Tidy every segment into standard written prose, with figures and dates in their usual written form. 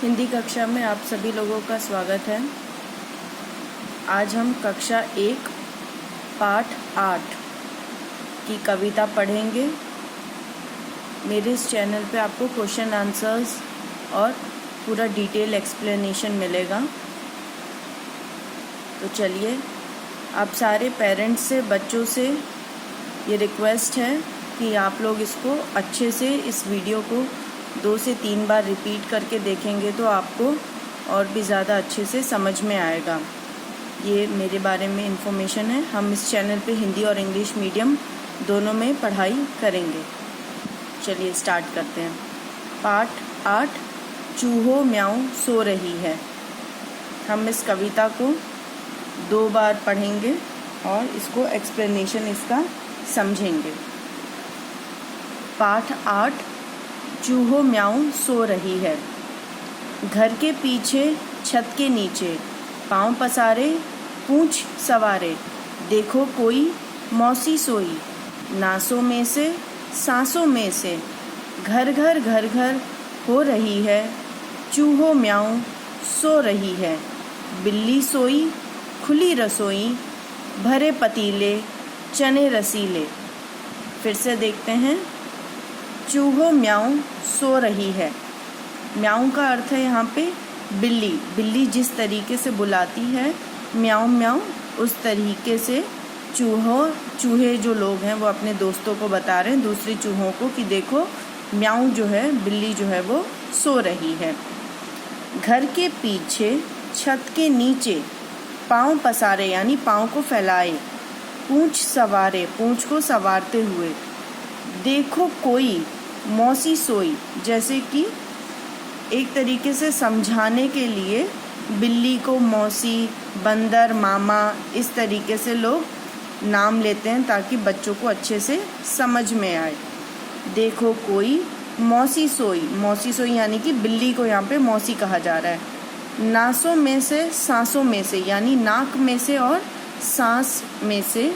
हिंदी कक्षा में आप सभी लोगों का स्वागत है। आज हम कक्षा 1 पाठ 8 की कविता पढ़ेंगे। मेरे इस चैनल पे आपको क्वेश्चन आंसर्स और पूरा डिटेल एक्सप्लेनेशन मिलेगा। तो चलिए, आप सारे पेरेंट्स से, बच्चों से ये रिक्वेस्ट है कि आप लोग इसको अच्छे से, इस वीडियो को 2 से 3 बार रिपीट करके देखेंगे तो आपको और भी ज़्यादा अच्छे से समझ में आएगा। ये मेरे बारे में इन्फॉर्मेशन है। हम इस चैनल पे हिंदी और इंग्लिश मीडियम दोनों में पढ़ाई करेंगे। चलिए स्टार्ट करते हैं। पाठ 8 चूहो म्याऊं सो रही है। हम इस कविता को 2 बार पढ़ेंगे और इसको एक्सप्लेनेशन इसका समझेंगे। पाठ 8 चूहो म्याऊं सो रही है। घर के पीछे छत के नीचे पाँव पसारे पूँछ सवारे, देखो कोई मौसी सोई, नासों में से सांसों में से, घर घर घर घर हो रही है, चूहो म्याऊं सो रही है। बिल्ली सोई खुली रसोई, भरे पतीले चने रसीले। फिर से देखते हैं। चूहो म्याऊं सो रही है। म्याऊं का अर्थ है यहाँ पे बिल्ली। बिल्ली जिस तरीके से बुलाती है म्याऊं म्याऊं, उस तरीके से चूहे जो लोग हैं वो अपने दोस्तों को बता रहे हैं, दूसरे चूहों को, कि देखो म्याऊं जो है, बिल्ली जो है वो सो रही है। घर के पीछे छत के नीचे पाँव पसारे यानी पाँव को फैलाए, पूँछ सवारे पूँछ को संवारते हुए, देखो कोई मौसी सोई, जैसे कि एक तरीके से समझाने के लिए बिल्ली को मौसी, बंदर मामा, इस तरीके से लोग नाम लेते हैं ताकि बच्चों को अच्छे से समझ में आए। देखो कोई मौसी सोई, मौसी सोई यानी कि बिल्ली को यहाँ पे मौसी कहा जा रहा है। नासों में से सांसों में से यानी नाक में से और सांस में से,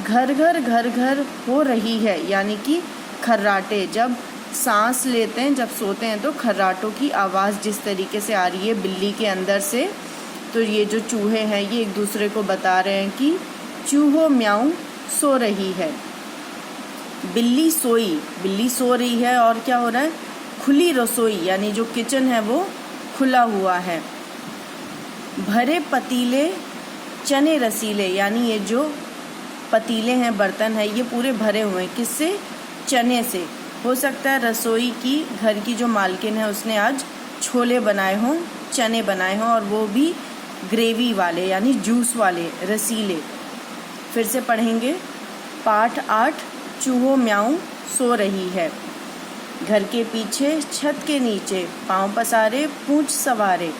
घर घर घर घर हो रही है यानी कि खर्राटे, जब सांस लेते हैं, जब सोते हैं तो खर्राटों की आवाज़ जिस तरीके से आ रही है बिल्ली के अंदर से, तो ये जो चूहे हैं ये एक दूसरे को बता रहे हैं कि चूहो म्याऊं सो रही है। बिल्ली सोई, बिल्ली सो रही है। और क्या हो रहा है? खुली रसोई यानी जो किचन है वो खुला हुआ है। भरे पतीले चने रसीले यानी ये जो पतीले हैं, बर्तन है, ये पूरे भरे हुए हैं। किससे? चने से। हो सकता है रसोई की, घर की जो मालकिन है उसने आज छोले बनाए हों, चने बनाए हों, और वो भी ग्रेवी वाले यानी जूस वाले, रसीले। फिर से पढ़ेंगे। पाठ 8 चूहो म्याऊं सो रही है। घर के पीछे छत के नीचे पाँव पसारे पूँछ सवारे,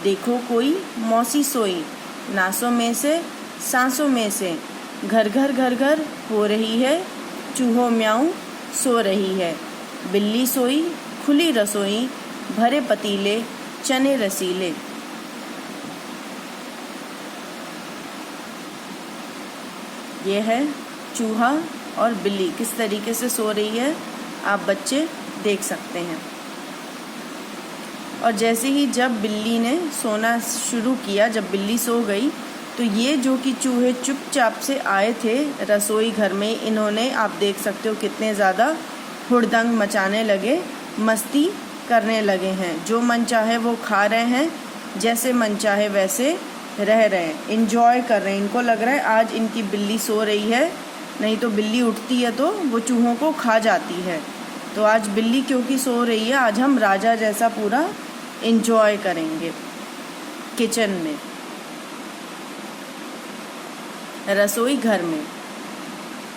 देखो कोई मौसी सोई, नासों में से सांसों में से, घर घर घर घर हो रही है, चूहो म्याऊं सो रही है। बिल्ली सोई खुली रसोई, भरे पतीले चने रसीले। ये है चूहा और बिल्ली किस तरीके से सो रही है, आप बच्चे देख सकते हैं। और जैसे ही जब बिल्ली ने सोना शुरू किया, जब बिल्ली सो गई, तो ये जो कि चूहे चुपचाप से आए थे रसोई घर में, इन्होंने, आप देख सकते हो कितने ज़्यादा हुड़दंग मचाने लगे, मस्ती करने लगे हैं। जो मन चाहे वो खा रहे हैं, जैसे मन चाहे वैसे रह रहे हैं, इंजॉय कर रहे हैं। इनको लग रहा है आज इनकी बिल्ली सो रही है, नहीं तो बिल्ली उठती है तो वो चूहों को खा जाती है। तो आज बिल्ली क्योंकि सो रही है, आज हम राजा जैसा पूरा इंजॉय करेंगे किचन में, रसोई घर में।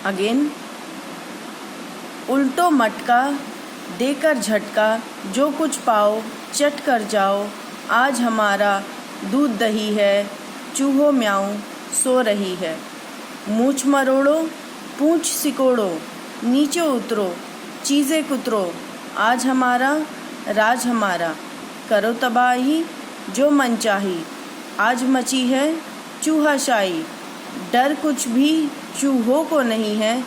अगेन, उल्टो मटका देकर झटका, जो कुछ पाओ चट कर जाओ, आज हमारा दूध दही है, चूहो म्याऊं सो रही है। मूछ मरोड़ो पूँछ सिकोड़ो, नीचे उतरो चीज़ें कुतरो, आज हमारा राज हमारा, करो तबाही जो मन चाही, आज मची है चूहाशाही, डर कुछ भी चूहों को नहीं है,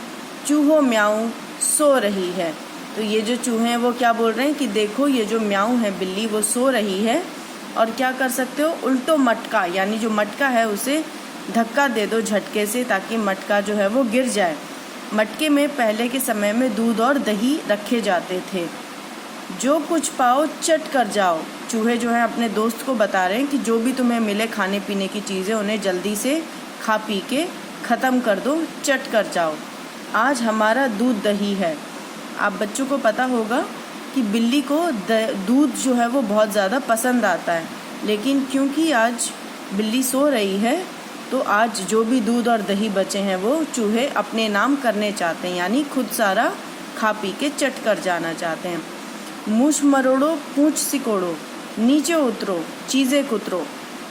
चूहो म्याऊं सो रही है। तो ये जो चूहे हैं वो क्या बोल रहे हैं कि देखो ये जो म्याऊ है बिल्ली वो सो रही है, और क्या कर सकते हो, उल्टो मटका यानी जो मटका है उसे धक्का दे दो झटके से ताकि मटका जो है वो गिर जाए। मटके में पहले के समय में दूध और दही रखे जाते थे। जो कुछ पाओ चट कर जाओ। चूहे जो हैं अपने दोस्त को बता रहे हैं कि जो भी तुम्हें मिले खाने पीने की चीज़ें उन्हें जल्दी से खा पी के ख़त्म कर दो, चट कर जाओ। आज हमारा दूध दही है। आप बच्चों को पता होगा कि बिल्ली को दूध जो है वो बहुत ज़्यादा पसंद आता है, लेकिन क्योंकि आज बिल्ली सो रही है तो आज जो भी दूध और दही बचे हैं वो चूहे अपने नाम करने चाहते हैं, यानी खुद सारा खा पी के चट कर जाना चाहते हैं। मूछ मरोड़ो पूंछ सिकोड़ो, नीचे उतरो चीज़ें कुतरो।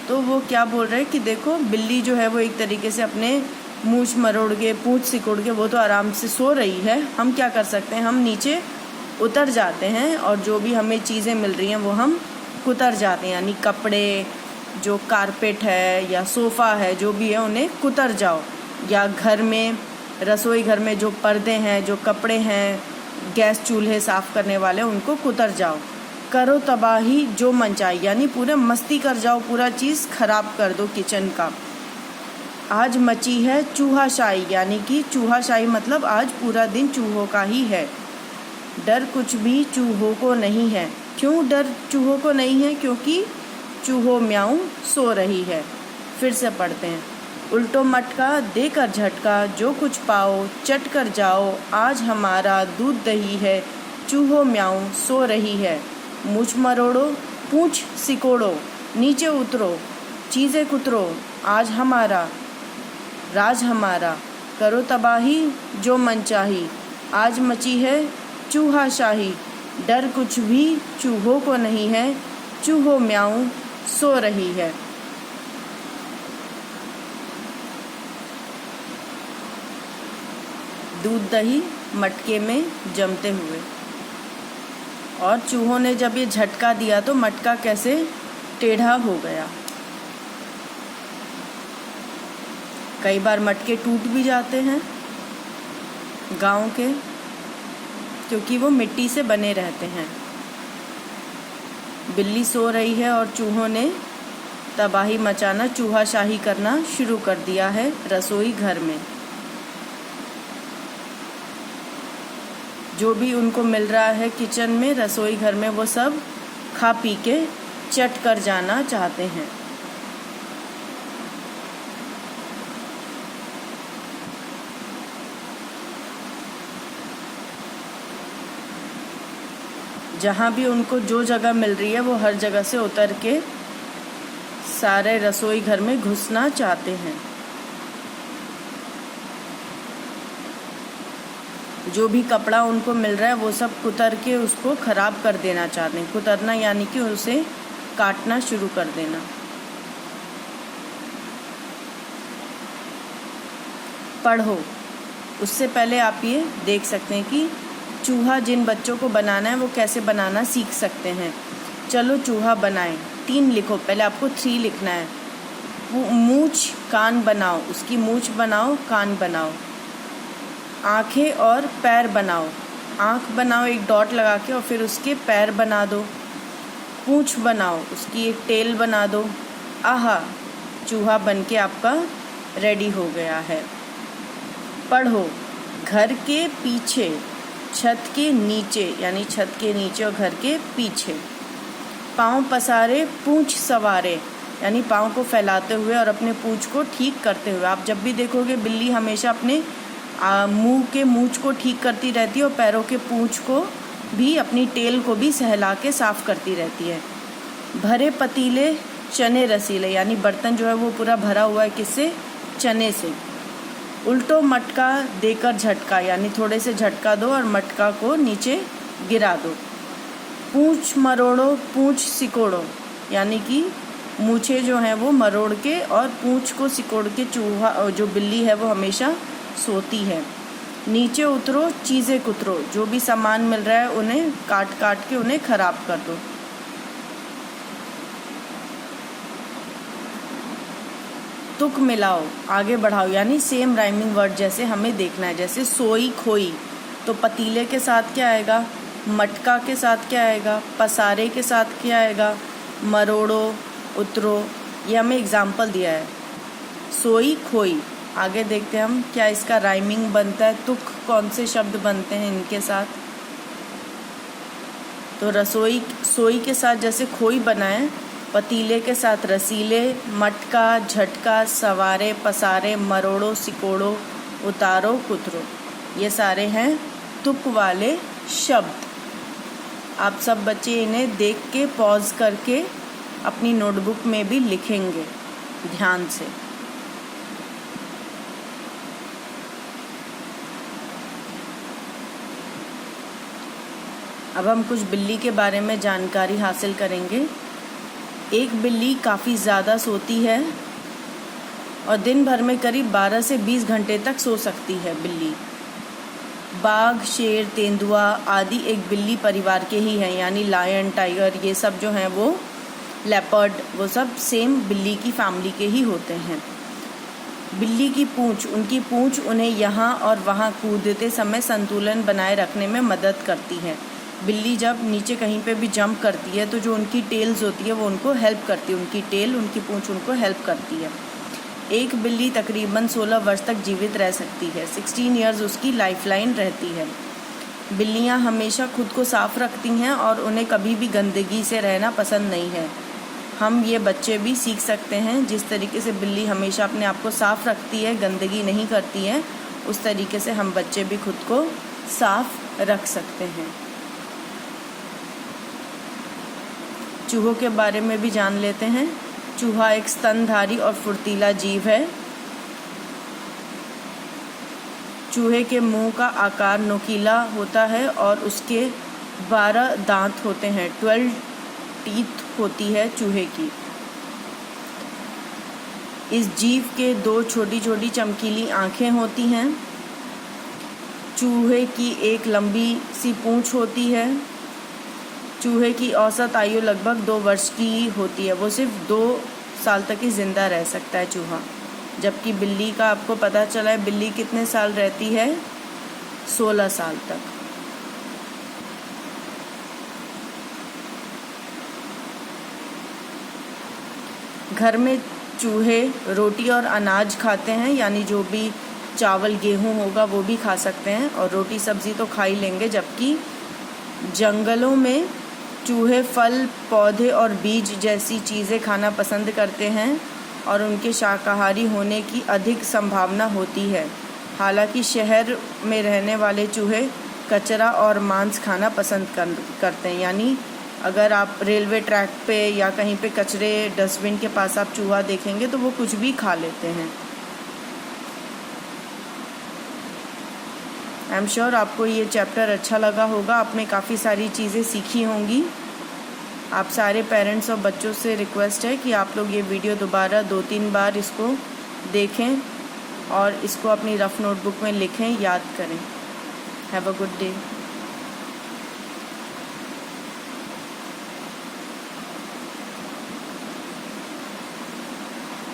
तो वो क्या बोल रहे हैं कि देखो बिल्ली जो है वो एक तरीके से अपने मूछ मरोड़ के पूंछ सिकोड़ के वो तो आराम से सो रही है, हम क्या कर सकते हैं, हम नीचे उतर जाते हैं और जो भी हमें चीज़ें मिल रही हैं वो हम कुतर जाते हैं, यानी कपड़े, जो कारपेट है या सोफ़ा है, जो भी है उन्हें कुतर जाओ। या घर में, रसोई घर में जो पर्दे हैं, जो कपड़े हैं, गैस चूल्हे साफ़ करने वाले, उनको कुतर जाओ। करो तबाही जो मनचाही, यानी पूरे मस्ती कर जाओ, पूरा चीज़ ख़राब कर दो किचन का। आज मची है चूहाशाही, यानी कि चूहाशाही मतलब आज पूरा दिन चूहों का ही है। डर कुछ भी चूहों को नहीं है। क्यों डर चूहों को नहीं है? क्योंकि चूहो म्याऊं सो रही है। फिर से पढ़ते हैं। उल्टो मटका देकर झटका, जो कुछ पाओ चट कर जाओ। आज हमारा दूध दही है, चूहो म्याऊं सो रही है। मूछ मरोड़ो पूंछ सिकोड़ो, नीचे उतरो चीज़ें कुतरो। आज हमारा राज हमारा, करो तबाही जो मनचाही। आज मची है चूहाशाही, डर कुछ भी चूहों को नहीं है। चूहो म्याऊं सो रही है। दूध दही मटके में जमते हुए, और चूहों ने जब ये झटका दिया तो मटका कैसे टेढ़ा हो गया। कई बार मटके टूट भी जाते हैं गांव के, क्योंकि वो मिट्टी से बने रहते हैं। बिल्ली सो रही है और चूहों ने तबाही मचाना, चूहाशाही करना शुरू कर दिया है रसोई घर में। जो भी उनको मिल रहा है किचन में, रसोई घर में, वो सब खा पी के चट कर जाना चाहते हैं। जहाँ भी उनको जो जगह मिल रही है वो हर जगह से उतर के सारे रसोई घर में घुसना चाहते हैं। जो भी कपड़ा उनको मिल रहा है वो सब कुतर के उसको ख़राब कर देना चाहते हैं। कुतरना यानी कि उसे काटना शुरू कर देना। पढ़ो। उससे पहले आप ये देख सकते हैं कि चूहा जिन बच्चों को बनाना है वो कैसे बनाना सीख सकते हैं। चलो चूहा बनाएं। 3 लिखो, पहले आपको 3 लिखना है। मूछ कान बनाओ, उसकी मूछ बनाओ, कान बनाओ। आँखें और पैर बनाओ, आँख बनाओ एक डॉट लगा के और फिर उसके पैर बना दो। पूँछ बनाओ, उसकी एक टेल बना दो। आहा, चूहा बनके आपका रेडी हो गया है। पढ़ो। घर के पीछे, छत के नीचे, यानी छत के नीचे और घर के पीछे। पाँव पसारे पूँछ सवारे, यानी पाँव को फैलाते हुए और अपने पूँछ को ठीक करते हुए। आप जब भी देखोगे बिल्ली हमेशा अपने मुंह के मूंछ को ठीक करती रहती है और पैरों के पूँछ को भी, अपनी टेल को भी सहला के साफ़ करती रहती है। भरे पतीले चने रसीले, यानी बर्तन जो है वो पूरा भरा हुआ है किससे? चने से। उल्टो मटका देकर झटका, यानी थोड़े से झटका दो और मटका को नीचे गिरा दो। पूँछ मरोड़ो पूँछ सिकोड़ो, यानी कि मूछें जो हैं वो मरोड़ के और पूँछ को सिकोड़ के चूहा जो बिल्ली है वो हमेशा सोती है। नीचे उतरो चीज़ें कुतरो, जो भी सामान मिल रहा है उन्हें काट काट के उन्हें ख़राब कर दो। तुक मिलाओ, आगे बढ़ाओ, यानी सेम राइमिंग वर्ड जैसे हमें देखना है। जैसे सोई खोई, तो पतीले के साथ क्या आएगा, मटका के साथ क्या आएगा, पसारे के साथ क्या आएगा, मरोड़ो, उतरो। ये हमें एग्जाम्पल दिया है। सोई खोई, आगे देखते हैं हम क्या इसका राइमिंग बनता है, तुक कौन से शब्द बनते हैं इनके साथ। तो रसोई, सोई के साथ जैसे खोई बनाए, पतीले के साथ रसीले, मटका, झटका, सवारे, पसारे, मरोड़ो, सिकोड़ो, उतारो, कुतरो, ये सारे हैं तुक वाले शब्द। आप सब बच्चे इन्हें देख के पॉज करके अपनी नोटबुक में भी लिखेंगे ध्यान से। अब हम कुछ बिल्ली के बारे में जानकारी हासिल करेंगे। एक बिल्ली काफ़ी ज़्यादा सोती है और दिन भर में करीब 12 से 20 घंटे तक सो सकती है बिल्ली। बाघ, शेर, तेंदुआ आदि एक बिल्ली परिवार के ही हैं, यानी लायन, टाइगर, ये सब जो हैं वो लेपर्ड, वो सब सेम बिल्ली की फैमिली के ही होते हैं। बिल्ली की पूंछ, उनकी पूंछ उन्हें यहाँ और वहाँ कूदते समय संतुलन बनाए रखने में मदद करती है। बिल्ली जब नीचे कहीं पे भी जंप करती है तो जो उनकी टेल्स होती है वो उनको हेल्प करती है, उनकी टेल, उनकी पूंछ उनको हेल्प करती है। एक बिल्ली तकरीबन 16 वर्ष तक जीवित रह सकती है। 16 ईयर्स उसकी लाइफलाइन रहती है। बिल्लियाँ हमेशा खुद को साफ रखती हैं और उन्हें कभी भी गंदगी से रहना पसंद नहीं है। हम ये बच्चे भी सीख सकते हैं, जिस तरीके से बिल्ली हमेशा अपने आप को साफ रखती है, गंदगी नहीं करती है, उस तरीके से हम बच्चे भी खुद को साफ रख सकते हैं। चूहों के बारे में भी जान लेते हैं। चूहा एक स्तनधारी और फुर्तीला जीव है। चूहे के मुंह का आकार नुकीला होता है और उसके 12 दांत होते हैं। 12 टीथ होती है चूहे की। इस जीव के 2 छोटी छोटी चमकीली आँखें होती हैं। चूहे की एक लंबी सी पूँछ होती है। चूहे की औसत आयु लगभग 2 वर्ष की होती है। वो सिर्फ 2 साल तक ही ज़िंदा रह सकता है चूहा, जबकि बिल्ली का आपको पता चला है बिल्ली कितने साल रहती है, 16 साल तक। घर में चूहे रोटी और अनाज खाते हैं, यानी जो भी चावल गेहूं होगा वो भी खा सकते हैं और रोटी सब्ज़ी तो खा ही लेंगे, जबकि जंगलों में चूहे फल, पौधे और बीज जैसी चीज़ें खाना पसंद करते हैं और उनके शाकाहारी होने की अधिक संभावना होती है। हालांकि शहर में रहने वाले चूहे कचरा और मांस खाना पसंद करते हैं, यानी अगर आप रेलवे ट्रैक पे या कहीं पे कचरे डस्टबिन के पास आप चूहा देखेंगे तो वो कुछ भी खा लेते हैं। आई एम श्योर आपको ये चैप्टर अच्छा लगा होगा, आपने काफ़ी सारी चीज़ें सीखी होंगी। आप सारे पेरेंट्स और बच्चों से रिक्वेस्ट है कि आप लोग ये वीडियो दोबारा 2-3 बार इसको देखें और इसको अपनी रफ़ नोटबुक में लिखें, याद करें। Have a good day.